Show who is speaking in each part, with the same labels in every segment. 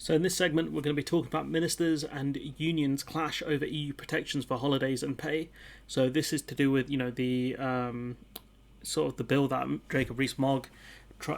Speaker 1: So in this segment, we're going to be talking about ministers and unions clash over EU protections for holidays and pay. So this is to do with the sort of the bill that Jacob Rees-Mogg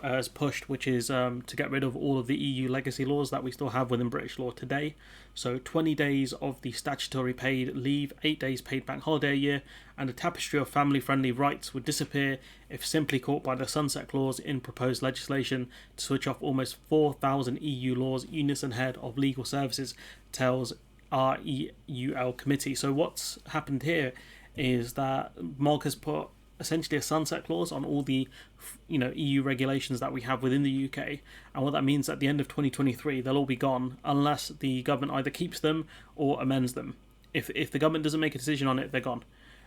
Speaker 1: has pushed, which is to get rid of all of the EU legacy laws that we still have within British law today. So 20 days of the statutory paid leave, 8 days paid bank holiday a year, and a tapestry of family-friendly rights would disappear if simply caught by the sunset clause in proposed legislation to switch off almost 4,000 EU laws. Unison head of legal services tells REUL committee. So what's happened here is that Mogg has put essentially a sunset clause on all the EU regulations that we have within the UK, and what that means at the end of 2023 they'll all be gone unless the government either keeps them or amends them. If the government doesn't make a decision on it, they're gone.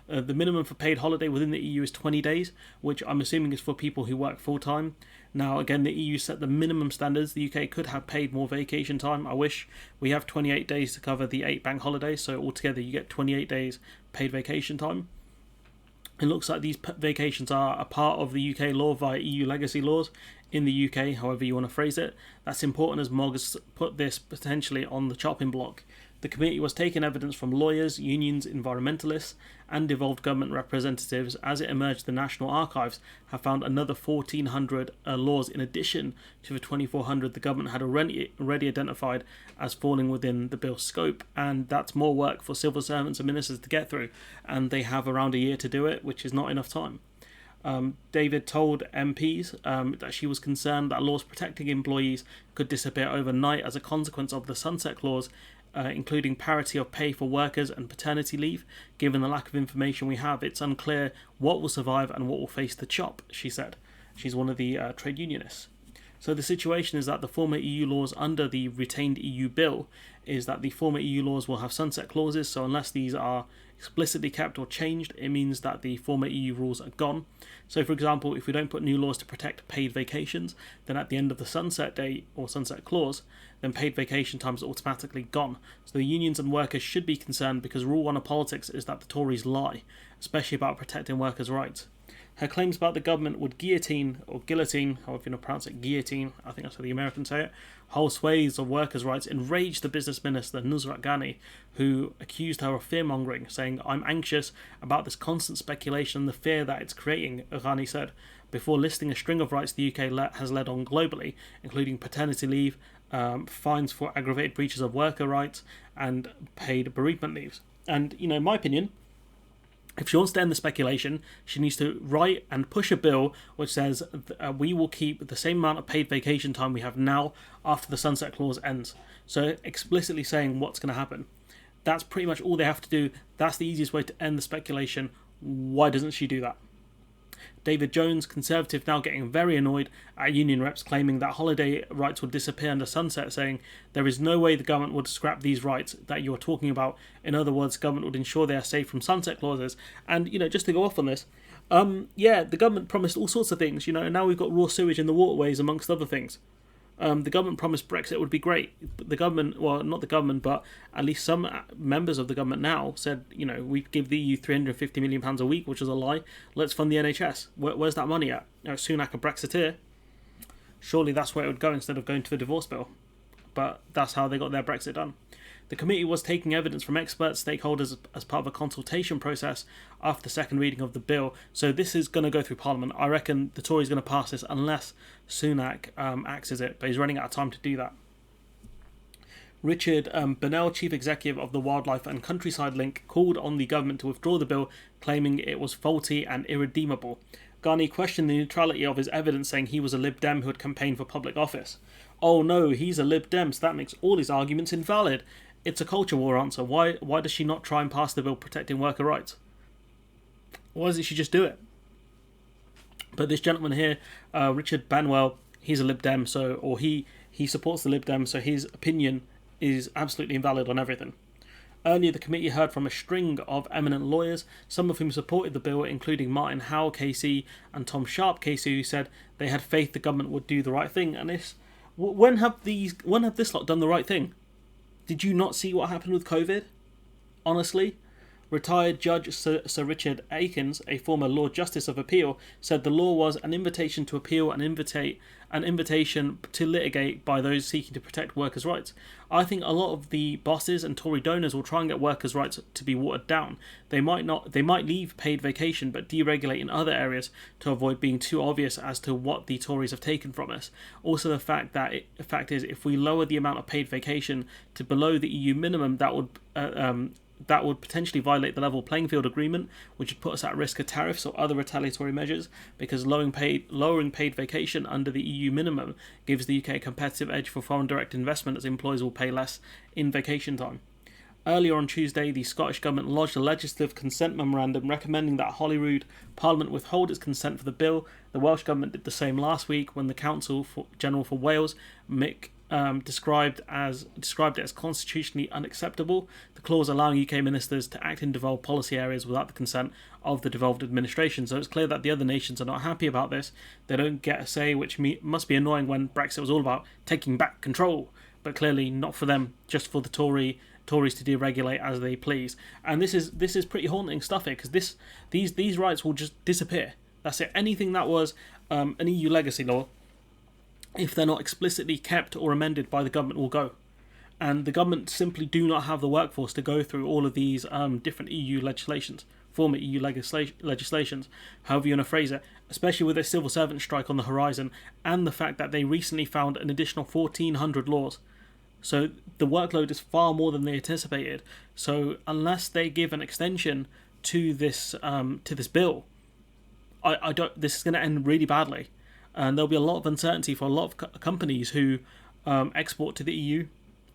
Speaker 1: The minimum for paid holiday within the EU is 20 days, which I'm assuming is for people who work full time. Now, again, the EU set the minimum standards. The UK could have paid more vacation time. I wish. We have 28 days to cover the 8 bank holidays, so altogether you get 28 days paid vacation time. It looks like these vacations are a part of the UK law via EU legacy laws in the UK, however you want to phrase it. That's important as Mogg has put this potentially on the chopping block. The committee was taking evidence from lawyers, unions, environmentalists, and devolved government representatives. As it emerged, the National Archives have found another 1,400 laws in addition to the 2,400 the government had already identified as falling within the bill's scope, and that's more work for civil servants and ministers to get through, and they have around a year to do it, which is not enough time. David told MPs that she was concerned that laws protecting employees could disappear overnight as a consequence of the sunset clause, including parity of pay for workers and paternity leave. Given the lack of information we have, it's unclear what will survive and what will face the chop, she said. She's one of the trade unionists. So the situation is that the former EU laws under the retained EU bill is that the former EU laws will have sunset clauses, so unless these are explicitly kept or changed, it means that the former EU rules are gone. So for example, if we don't put new laws to protect paid vacations, then at the end of the sunset date or sunset clause, then paid vacation time is automatically gone. So the unions and workers should be concerned because rule one of politics is that the Tories lie, especially about protecting workers' rights. Her claims about the government would guillotine, or guillotine, however you want to pronounce it, guillotine, I think that's how the Americans say it, whole swathes of workers' rights enraged the business minister Nusrat Ghani, who accused her of fear-mongering, saying, "I'm anxious about this constant speculation and the fear that it's creating," Ghani said, before listing a string of rights the UK has led on globally, including paternity leave, fines for aggravated breaches of worker rights, and paid bereavement leaves. And, in my opinion, if she wants to end the speculation, she needs to write and push a bill which says we will keep the same amount of paid vacation time we have now after the sunset clause ends. So explicitly saying what's going to happen. That's pretty much all they have to do. That's the easiest way to end the speculation. Why doesn't she do that? David Jones, Conservative, now getting very annoyed at union reps claiming that holiday rights would disappear under sunset, saying there is no way the government would scrap these rights that you're talking about. In other words, government would ensure they are safe from sunset clauses. And, just to go off on this, the government promised all sorts of things, and now we've got raw sewage in the waterways, amongst other things. The government promised Brexit would be great. The government, well, not the government, but at least some members of the government now said, we give the EU £350 million a week, which is a lie. Let's fund the NHS. Where's that money at? Sunak, a Brexiteer. Surely that's where it would go instead of going to the divorce bill. But that's how they got their Brexit done. The committee was taking evidence from experts, stakeholders as part of a consultation process after the second reading of the bill. So this is going to go through Parliament. I reckon the Tories are going to pass this unless Sunak axes it, but he's running out of time to do that. Richard Burnell, Chief Executive of the Wildlife and Countryside Link, called on the government to withdraw the bill, claiming it was faulty and irredeemable. Ghani questioned the neutrality of his evidence, saying he was a Lib Dem who had campaigned for public office. Oh no, he's a Lib Dem, so that makes all his arguments invalid. It's a culture war answer. Why does she not try and pass the bill protecting worker rights? Why doesn't she just do it? But this gentleman here, Richard Banwell, he's a Lib Dem, or he supports the Lib Dem, so his opinion is absolutely invalid on everything. Earlier, the committee heard from a string of eminent lawyers, some of whom supported the bill, including Martin Howell, KC, and Tom Sharp, KC, who said they had faith the government would do the right thing. And when have this lot done the right thing? Did you not see what happened with COVID? Honestly, Retired Judge Sir Richard Akins, a former Lord Justice of Appeal, said the law was an invitation to appeal and an invitation to litigate by those seeking to protect workers' rights. I think a lot of the bosses and Tory donors will try and get workers' rights to be watered down. They might leave paid vacation but deregulate in other areas to avoid being too obvious as to what the Tories have taken from us. Also, the fact is, if we lower the amount of paid vacation to below the EU minimum, that would potentially violate the level playing field agreement, which would put us at risk of tariffs or other retaliatory measures, because lowering paid vacation under the EU minimum gives the UK a competitive edge for foreign direct investment, as employers will pay less in vacation time. Earlier on Tuesday, the Scottish Government lodged a legislative consent memorandum recommending that Holyrood Parliament withhold its consent for the bill. The Welsh Government did the same last week when the Counsel General for Wales, Mick, described it as constitutionally unacceptable, the clause allowing UK ministers to act in devolved policy areas without the consent of the devolved administration. So it's clear that the other nations are not happy about this. They don't get a say, which must be annoying when Brexit was all about taking back control, but clearly not for them, just for the Tories to deregulate as they please. And this is pretty haunting stuff here, because these rights will just disappear. That's it. Anything that was an EU legacy law, if they're not explicitly kept or amended by the government, will go. And the government simply do not have the workforce to go through all of these different EU legislations, former EU legislations, however you want to phrase it, especially with a civil servant strike on the horizon, and the fact that they recently found an additional 1,400 laws. So the workload is far more than they anticipated. So unless they give an extension to this bill, this is going to end really badly. And there'll be a lot of uncertainty for a lot of companies who export to the EU,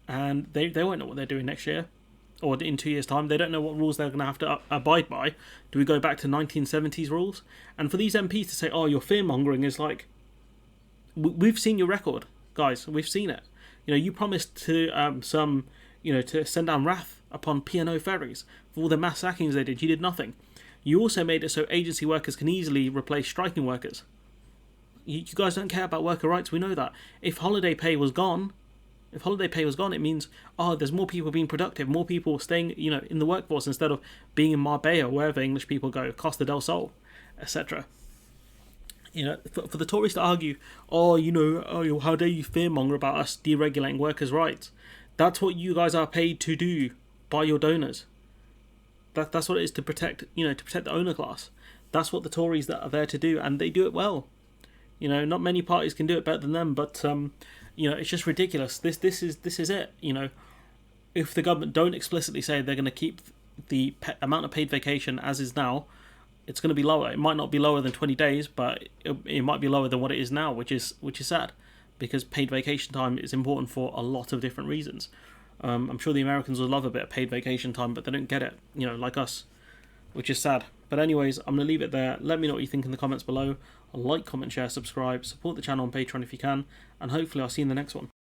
Speaker 1: and they won't know what they're doing next year or in 2 years' time. They don't know what rules they're going to have to abide by. Do we go back to 1970s rules? And for these MPs to say, "Oh, you're fear-mongering," is like, we've seen your record, guys. We've seen it. You promised to to send down wrath upon P&O ferries for all the mass sackings they did. You did nothing. You also made it so agency workers can easily replace striking workers. You guys don't care about worker rights. We know that. If holiday pay was gone, it means there's more people being productive, more people staying in the workforce instead of being in Marbella, wherever English people go, Costa del Sol, etc. For the Tories to argue, how dare you fearmonger about us deregulating workers' rights? That's what you guys are paid to do by your donors. That's what it is, to protect the owner class. That's what the Tories that are there to do, and they do it well. Not many parties can do it better than them, but it's just ridiculous. This is it. If the government don't explicitly say they're going to keep the amount of paid vacation as is now, it's going to be lower. It might not be lower than 20 days, but it might be lower than what it is now, which is sad, because paid vacation time is important for a lot of different reasons. I'm sure the Americans would love a bit of paid vacation time, but they don't get it, like us, which is sad. But anyways, I'm going to leave it there. Let me know what you think in the comments below. Like, comment, share, subscribe, support the channel on Patreon if you can, and hopefully I'll see you in the next one.